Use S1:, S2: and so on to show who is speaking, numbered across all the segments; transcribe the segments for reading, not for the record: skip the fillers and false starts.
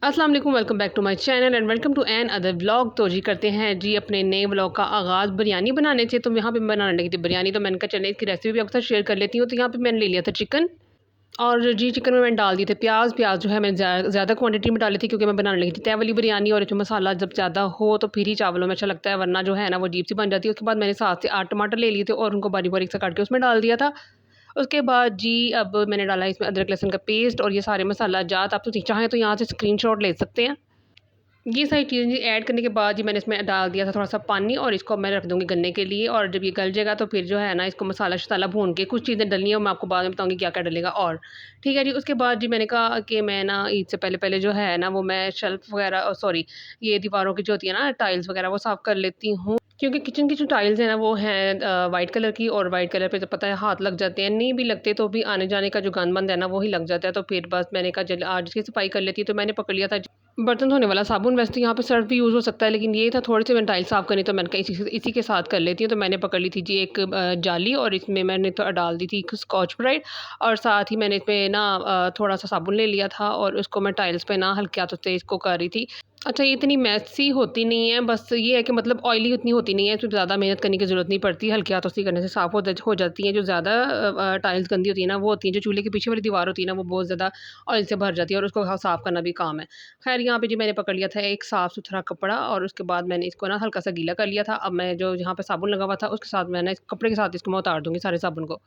S1: अस्सलाम वालेकुम, welcome back to my channel and welcome to another vlog. तो जी करते हैं जी अपने नए व्लॉग का आगाज़ बिरयानी बनाने से। तो यहाँ पे बनाने लगी थी बिरयानी, तो मैंने कहा चले इसकी रेसिपी भी आपके साथ शेयर कर लेती हूँ। तो यहाँ पे मैंने ले लिया था चिकन, और जी चिकन में मैंने डाल दिए थे प्याज। जो है मैंने ज़्यादा क्वांटिटी में डाली थी क्योंकि मैं बनाने लगी थी तय वाली बिरयानी, और जो मसाला जब ज़्यादा हो तो फिर ही चावलों में अच्छा लगता है, वरना जो है ना वो अजीब सी बन जाती है। उसके बाद मैंने 7 से 8 टमाटर ले लिए थे और उनको बारीक बारीक सा काट के उसमें डाल दिया था। उसके बाद जी अब मैंने डाला इसमें अदरक लहसुन का पेस्ट और ये सारे मसाला जात। आप तो चाहें तो यहाँ से स्क्रीनशॉट ले सकते हैं। ये सारी चीज़ें जी ऐड करने के बाद जी मैंने इसमें डाल दिया था थोड़ा-सा पानी, और इसको मैं रख दूँगी गलने के लिए। और जब ये गल जाएगा तो फिर जो है ना इसको मसाला-शसाला भून के कुछ चीज़ें डलनी है, और मैं आपको बाद में बताऊँगी क्या-क्या डलेगा और। ठीक है जी, उसके बाद जी मैंने कहा कि मैं ना ईद से पहले-पहले जो है ना वो मैं शेल्फ़ वग़ैरह सॉरी, ये दीवारों की जो होती है ना टाइल्स वग़ैरह वो साफ़ कर लेती हूँ। क्योंकि किचन की जो टाइल्स हैं ना वो हैं वाइट कलर की, और वाइट कलर पे तो पता है हाथ लग जाते हैं, नहीं भी लगते तो भी आने-जाने का जो गंद-मंद है ना वो ही लग जाता है। तो फिर बस मैंने कहा चल आज इसकी सफाई कर लेती हूँ, तो मैंने पकड़ लिया था बर्तन धोने वाला साबुन। वैसे तो यहाँ पे सर्फ़ भी यूज़ हो सकता है, लेकिन ये था थोड़े से मैंने टाइल्स साफ़ करनी, तो मैंने कहा इसी के साथ कर लेती हूँ। तो मैंने पकड़ ली थी जी एक जाली, और इसमें मैंने तो डाल दी थी स्कॉच ब्राइट, और साथ ही मैंने इसमें ना थोड़ा-सा साबुन ले लिया था, और उसको मैं टाइल्स पे ना हल्के हाथों से इसको कर रही थी। अच्छा, ये इतनी मेसी होती नहीं है, बस ये है कि मतलब ऑयली उतनी होती नहीं है, इसमें ज़्यादा मेहनत करने की ज़रूरत नहीं पड़ती, हल्के हाथों से करने से साफ़ हो जाती हैं। जो ज़्यादा टाइल्स गंदी होती है ना, वो होती हैं जो चूल्हे के पीछे वाली दीवार होती है ना, वो बहुत ज़्यादा ऑयल से भर जाती है, और उसको साफ़ करना भी काम है। ख़ैर यहाँ पे जी मैंने पकड़ लिया था एक साफ़-सुथरा कपड़ा, और उसके बाद मैंने इसको ना हल्का-सा गीला कर लिया था। अब मैं जो यहाँ पे साबुन लगा हुआ था, उसके साथ मैंने कपड़े के साथ इसको मैं उतार दूँगी सारे साबुन को।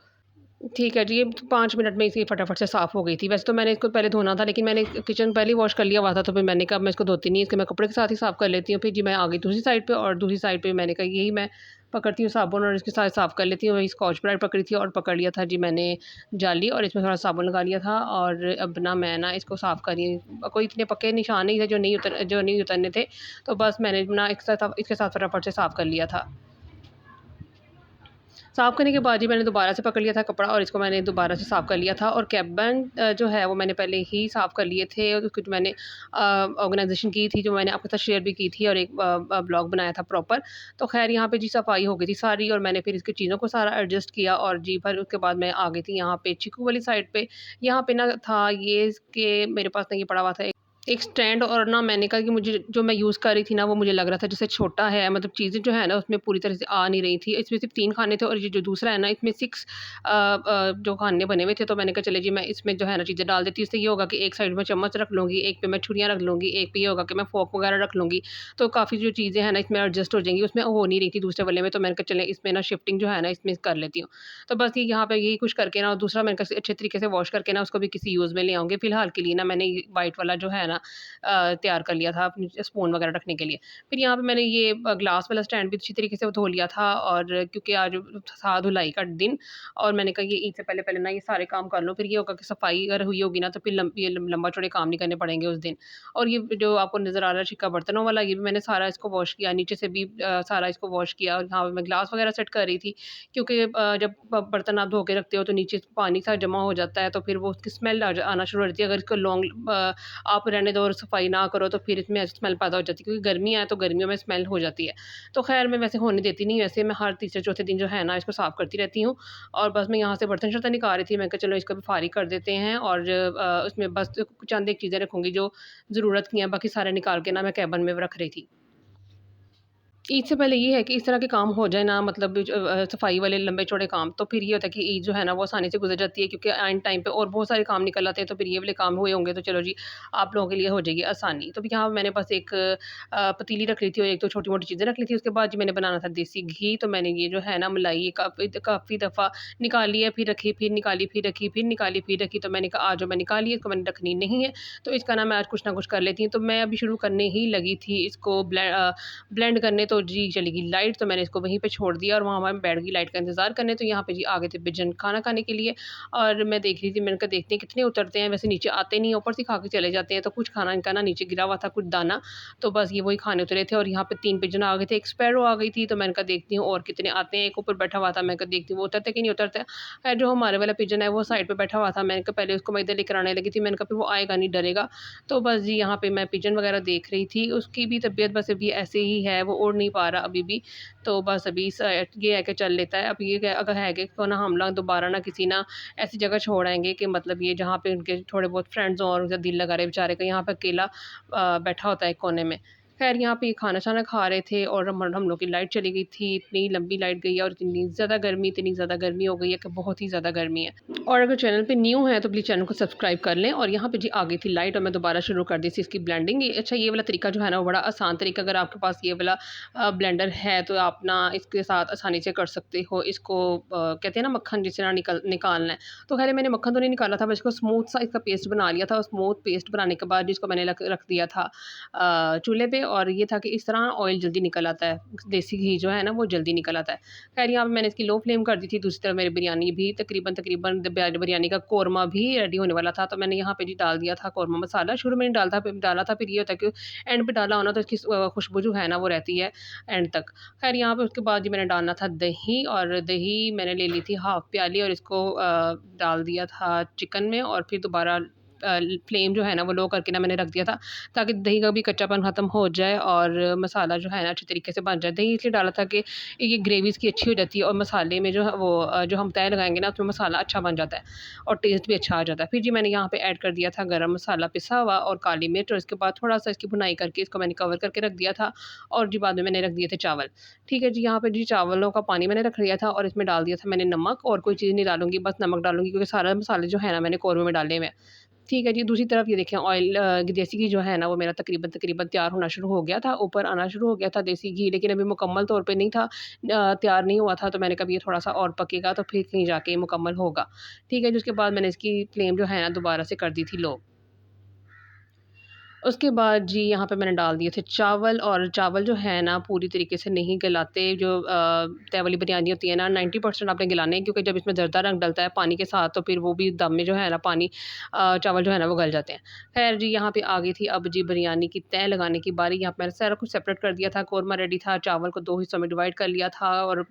S1: ठीक है जी, ये 5 मिनट में इसी फटाफट से साफ़ हो गई थी। वैसे तो मैंने इसको पहले धोना था, लेकिन मैंने किचन पहले ही वॉश कर लिया हुआ था, तो फिर मैंने कहा मैं इसको धोती नहीं, इसको मैं कपड़े के साथ ही साफ़ कर लेती हूँ। फिर जी मैं आ गई दूसरी साइड पे, और दूसरी साइड पे मैंने कहा यही मैं पकड़ती हूँ साबुन और इसके साथ साफ़ कर लेती हूँ। वही स्कॉच ब्राइट पकड़ी थी, और पकड़ लिया था जी मैंने जाली, और इसमें थोड़ा साबुन लगा लिया था, और अब ना मैं ना इसको साफ़ कर रही हूँ। कोई इतने पक्के निशान नहीं थे जो नहीं उतरने थे, तो बस मैंने ना इसके साथ फटाफट से साफ़ कर लिया था। साफ़ करने के बाद जी मैंने दोबारा से पकड़ लिया था कपड़ा, और इसको मैंने दोबारा से साफ़ कर लिया था। और कैबिन जो है वो मैंने पहले ही साफ़ कर लिए थे, और उसकी जो मैंने ऑर्गनाइज़ेशन की थी, जो मैंने आपके साथ शेयर भी की थी, और एक ब्लॉग बनाया था प्रॉपर। तो ख़ैर यहाँ पे जी सफाई हो गई थी सारी, और मैंने फिर इसकी चीज़ों को सारा एडजस्ट किया, और जी फिर उसके बाद मैं आ गई थी यहाँ पे चीकू वाली साइड पे। यहाँ पे ना था ये कि मेरे पास ना ये पड़ा हुआ था एक स्टैंड, और ना मैंने कहा कि मुझे जो मैं यूज़ कर रही थी ना वो मुझे लग रहा था जैसे छोटा है, मतलब चीज़ें जो है ना उसमें पूरी तरह से आ नहीं रही थी। इसमें सिर्फ़ 3 खाने थे, और ये जो दूसरा है ना इसमें 6 जो खाने बने हुए थे। तो मैंने कहा चलिए जी मैं इसमें जो है ना चीज़ें डाल देती हूँ। इससे ये होगा कि एक साइड में चम्मच रख लूँगी, एक पे मैं छुरियाँ रख लूँगी, एक पे ये होगा कि मैं फ़ोर्क वगैरह रख लूँगी। तो काफ़ी जो चीज़ें हैं ना इसमें एडजस्ट हो जाएँगी। उसमें हो नहीं रही थी दूसरे वाले में, तो मैंने कहा चलें इसमें ना शिफ्टिंग जो है ना इसमें कर लेती हूँ। तो बस ये यहाँ पे यही कुछ करके ना, और दूसरा मैंने कहा अच्छे तरीके से वॉश करके ना उसको भी किसी यूज़ में ले आऊँगी। फ़िलहाल के लिए ना मैंने ये व्हाइट वाला जो है ना तैयार कर लिया था अपनी स्पून वगैरह रखने के लिए। फिर यहाँ पे मैंने ये ग्लास वाला स्टैंड भी अच्छी तरीके से धो लिया था, और क्योंकि आज था धुलाई का दिन, और मैंने कहा ये ईद से पहले-पहले ना ये सारे काम कर लूँ, फिर ये होगा कि सफाई अगर हुई होगी ना तो फिर लंबा-चौड़े काम नहीं करने पड़ेंगे उस दिन। और ये जो आपको नज़र आ रहा है छिक्का बर्तनों वाला, ये भी मैंने सारा इसको वॉश किया, नीचे से भी सारा इसको वॉश किया, और यहाँ पे मैं ग्लास वगैरह सेट कर रही थी, क्योंकि जब बर्तन आप धो के रखते हो तो नीचे पानी सा जमा हो जाता है, तो फिर वो उसकी स्मेल आना शुरू हो जाती है। अगर इसको आप रहने दो और सफाई ना करो तो फिर इसमें ऐसी स्मेल पैदा हो जाती है, क्योंकि गर्मियाँ हैं तो गर्मियों में स्मेल हो जाती है। तो ख़ैर मैं वैसे होने देती नहीं, वैसे मैं हर तीसरे-चौथे दिन जो है ना इसको साफ़ करती रहती हूँ। और बस मैं यहाँ से बर्तन-शर्तन निकाल रही थी, मैं कहा चलो इसको भी फ़ारिग कर देते हैं, और उसमें बस चंद एक चीज़ें रखूँगी जो ज़रूरत की हैं, बाकी सारे निकाल के ना मैं कैबिन में रख रही थी। ईद से पहले ये है कि इस तरह के काम हो जाए ना, मतलब सफाई वाले लंबे-चौड़े काम, तो फिर ये होता है कि ईद जो है ना वो आसानी से गुज़र जाती है, क्योंकि ऐन टाइम पे और बहुत सारे काम निकल आते हैं, तो फिर ये वाले काम हुए होंगे तो चलो जी आप लोगों के लिए हो जाएगी आसानी। तो यहाँ मैंने बस एक पतीली रख ली थी, और एक 2 छोटी-मोटी चीज़ें रख ली थी। उसके बाद जी मैंने बनाना था देसी घी, तो मैंने ये जो है ना मलाई काफ़ी दफ़ा निकाली है, फिर रखी, फिर निकाली, फिर रखी, फिर निकाली, फिर रखी। तो मैंने कहा आज जो मैं निकाली है इसको मैंने रखनी नहीं है, तो इसका ना मैं आज कुछ ना कुछ कर लेती हूँ। तो मैं अभी शुरू करने ही लगी थी इसको ब्लेंड करने, तो जी चली गई लाइट, तो मैंने इसको वहीं पे छोड़ दिया, और वहाँ मैं बैठ गई लाइट का इंतज़ार करने। तो यहाँ पे जी आ गए थे बिजन खाना खाने के लिए, और मैं देख रही थी, मैंने कहा देखते हैं कितने उतरते हैं, वैसे नीचे आते नहीं हैं, ऊपर से खा के चले जाते हैं। तो कुछ खाना इनका ना नीचे गिरा हुआ था, कुछ दाना, तो बस ये वही खाने उतरे थे। और यहाँ पे 3 पिजन आ गए थे, एक स्पैरो आ गई थी, तो मैंने कहा देखती हूँ और कितने आते हैं। एक ऊपर बैठा हुआ था, मैं कहा देखती हूँ वो उतरते कि नहीं उतरते। खैर जो हमारे वाला पिजन है वो साइड पे बैठा हुआ था, मैंने कहा पहले उसको मैं इधर लेकर आने लगी थी, मैंने कहा फिर वो आएगा नहीं, डरेगा। तो बस जी यहाँ पे मैं पिजन वगैरह देख रही थी, उसकी भी तबीयत बस अभी ऐसे ही है, वो उड़ नहीं पा रहा अभी भी। तो बस अभी ये है कि चल लेता है। अब ये अगर है कि तो ना हम लोग दोबारा ना किसी ना ऐसी जगह छोड़ आएँगे कि मतलब ये जहाँ पे उनके थोड़े बहुत फ्रेंड्स हों और उनका दिल लगा रहे बेचारे का, यहाँ पे अकेला बैठा होता है एक कोने में। ख़ैर यहाँ पे खाना-शाना खा रहे थे और हम लोग की लाइट चली गई थी। इतनी लंबी लाइट गई है और इतनी ज़्यादा गर्मी हो गई है कि बहुत ही ज़्यादा गर्मी है। और अगर चैनल पे न्यू हैं तो प्लीज़ चैनल को सब्सक्राइब कर लें। और यहाँ पे जी आ गई थी लाइट और मैं दोबारा शुरू कर दी थी इसकी ब्लेंडिंग। अच्छा, ये वाला तरीका जो है ना वो बड़ा आसान तरीका, अगर आपके पास ये वाला ब्लेंडर है तो आप ना इसके साथ आसानी से कर सकते हो। इसको कहते हैं ना मक्खन जिस तरह निकालना है। तो ख़ैर मैंने मक्खन तो नहीं निकाला था, बस इसको स्मूथ सा इसका पेस्ट बना लिया था और स्मूथ पेस्ट बनाने के बाद जिसको मैंने रख दिया था चूल्हे पे। और ये था कि इस तरह ऑयल जल्दी निकल आता है, देसी घी जो है ना वो जल्दी निकल आता है। ख़ैर यहाँ पे मैंने इसकी लो फ्लेम कर दी थी। दूसरी तरफ मेरी बिरयानी भी तकरीबन बिरयानी का कोरमा भी रेडी होने वाला था। तो मैंने यहाँ पे जी डाल दिया था कोरमा मसाला। शुरू में नहीं डाला था, फिर ये होता है कि एंड पे डाला हो ना तो इसकी खुशबू जो है ना वो रहती है एंड तक। ख़ैर यहाँ पे उसके बाद जी मैंने डालना था दही, और दही मैंने ले ली थी हाफ़ प्याली और इसको डाल दिया था चिकन में। और फिर दोबारा फ्लेम जो है ना वो लो करके ना मैंने रख दिया था ताकि दही का भी कच्चापन ख़त्म हो जाए और मसाला जो है ना अच्छे तरीके से बन जाए। दही इसलिए डाला था कि ये ग्रेवी इसकी अच्छी हो जाती है और मसाले में जो है वो जो हम तय लगाएँगे ना उसमें मसाला अच्छा बन जाता है और टेस्ट भी अच्छा आ जाता है। फिर जी मैंने यहाँ पे ऐड कर दिया था गरम मसाला पिसा हुआ और काली मिर्च, और इसके बाद थोड़ा-सा इसकी भुनाई करके इसको मैंने कवर करके रख दिया था। और जी बाद में मैंने रख दिए थे चावल। ठीक है जी, यहाँ पे जी चावलों का पानी मैंने रख लिया था और इसमें डाल दिया था मैंने नमक, और कोई चीज़ नहीं डालूँगी, बस नमक डालूँगी क्योंकि सारे मसाले जो है ना मैंने कौरमे में डाले हुए हैं। ठीक है जी, दूसरी तरफ ये देखें ऑयल देसी घी जो है ना वो मेरा तकरीबन तैयार होना शुरू हो गया था, ऊपर आना शुरू हो गया था देसी घी, लेकिन अभी मुकम्मल तौर पे नहीं था, तैयार नहीं हुआ था। तो मैंने कहा ये थोड़ा-सा और पकेगा तो फिर कहीं जाके ये मुकम्मल होगा। ठीक है जी, उसके बाद मैंने इसकी फ्लेम जो है ना दोबारा से कर दी थी लो। उसके बाद जी यहाँ पे मैंने डाल दिए थे चावल, और चावल जो है ना पूरी तरीके से नहीं गलाते। जो तय वाली बिरयानी होती है ना 90% आपने गलाने हैं, क्योंकि जब इसमें ज़रदा रंग डलता है पानी के साथ तो फिर वो भी दम में जो है ना चावल जो है ना वो गल जाते हैं। ख़ैर जी यहाँ पे आ गई थी अब जी बिरयानी की तह लगाने की बारी। यहाँ पे मैंने सारा कुछ सेपरेट कर दिया था, कोरमा रेडी था, चावल को 2 हिस्सों में डिवाइड कर लिया था और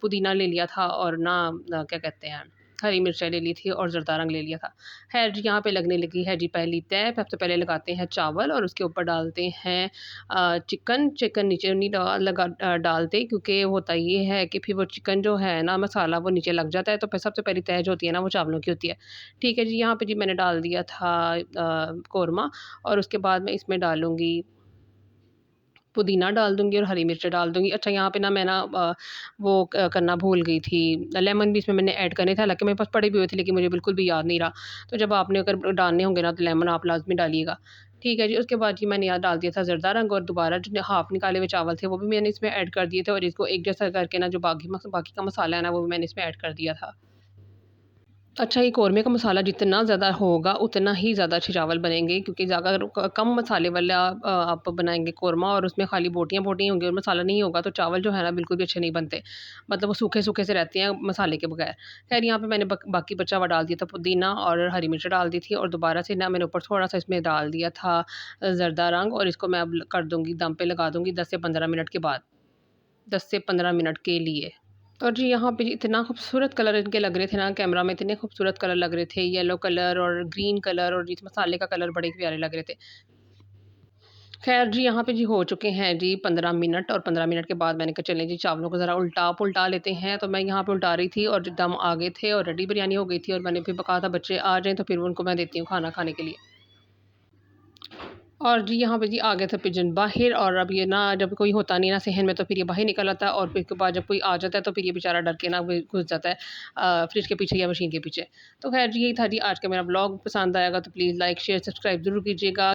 S1: पुदीना ले लिया था और ना क्या कहते हैं हरी मिर्चाई ले ली थी और ज़रदा रंग ले लिया था। ख़ैर जी यहाँ पे लगने लगी है जी पहली तह। सबसे पहले लगाते हैं चावल और उसके ऊपर डालते हैं चिकन नीचे नहीं डालते, क्योंकि होता ये है कि फिर वो चिकन जो है ना मसाला वो नीचे लग जाता है। तो फिर सबसे पहली तह जो होती है ना वो चावलों की होती है। ठीक है जी, यहाँ पे जी मैंने डाल दिया था कोरमा, और उसके बाद मैं इसमें डालूँगी पुदीना डाल दूँगी और हरी मिर्च डाल दूँगी। अच्छा, यहाँ पे ना मैं ना वो करना भूल गई थी, लेमन भी इसमें मैंने ऐड करने थे, हालाँकि मेरे पास पड़े भी हुए थे लेकिन मुझे बिल्कुल भी याद नहीं रहा। तो जब आपने अगर डालने होंगे ना तो लेमन आप लाज़मी डालिएगा। ठीक है जी, उसके बाद जी मैंने यहाँ डाल दिया था ज़रदा रंग, और दोबारा जो हाफ़ निकाले हुए चावल थे वो भी मैंने इसमें ऐड कर दिए थे, और इसको एक जैसा करके ना जो बाकी का मसाला है ना वो भी मैंने इसमें ऐड कर दिया था। अच्छा, ये कौरमे का मसाला जितना ज़्यादा होगा, उतना ही ज़्यादा अच्छे चावल बनेंगे, क्योंकि अगर कम मसाले वाला आप बनाएँगे कौरमा और उसमें खाली बोटियाँ-बोटियाँ होंगी और मसाला नहीं होगा, तो चावल जो है ना बिल्कुल भी अच्छे नहीं बनते। मतलब वो सूखे-सूखे से रहते हैं मसाले के बगैर। ख़ैर यहाँ पे मैंने बाकी बचा हुआ डाल दिया था पुदीना और हरी मिर्च डाल दी थी, और दोबारा से ना मैंने ऊपर थोड़ा-सा इसमें डाल दिया था ज़रदा रंग, और इसको मैं अब कर दूँगी दम पे लगा दूँगी 10 से 15 मिनट के बाद। 10 से 15 मिनट के लिए। और जी यहाँ पे इतना खूबसूरत कलर इनके लग रहे थे ना कैमरा में, इतने खूबसूरत कलर लग रहे थे, येलो कलर और ग्रीन कलर, और इस मसाले का कलर बड़े प्यारे लग रहे थे। ख़ैर जी यहाँ पे जी हो चुके हैं जी 15 मिनट, और 15 मिनट के बाद मैंने कहा चलें जी चावलों को ज़रा उल्टा-पुल्टा लेते हैं। तो मैं यहाँ पे उल्टा रही थी और जो दम आ गए थे और रेडी बिरयानी हो गई थी, और मैंने फिर कहा था बच्चे आ जाएँ तो फिर उनको मैं देती हूँ खाना खाने के लिए। और जी यहाँ पे जी आ गए थे पिजन बाहर, और अब ये ना जब कोई होता नहीं ना सहन में तो फिर ये बाहर निकल आता है, और फिर उसके बाद जब कोई आ जाता है तो फिर ये बेचारा डर के ना वो घुस जाता है फ्रिज के पीछे या मशीन के पीछे। तो ख़ैर जी यही था जी आज का मेरा ब्लॉग। पसंद आएगा तो प्लीज़ लाइक शेयर सब्सक्राइब ज़रूर कीजिएगा।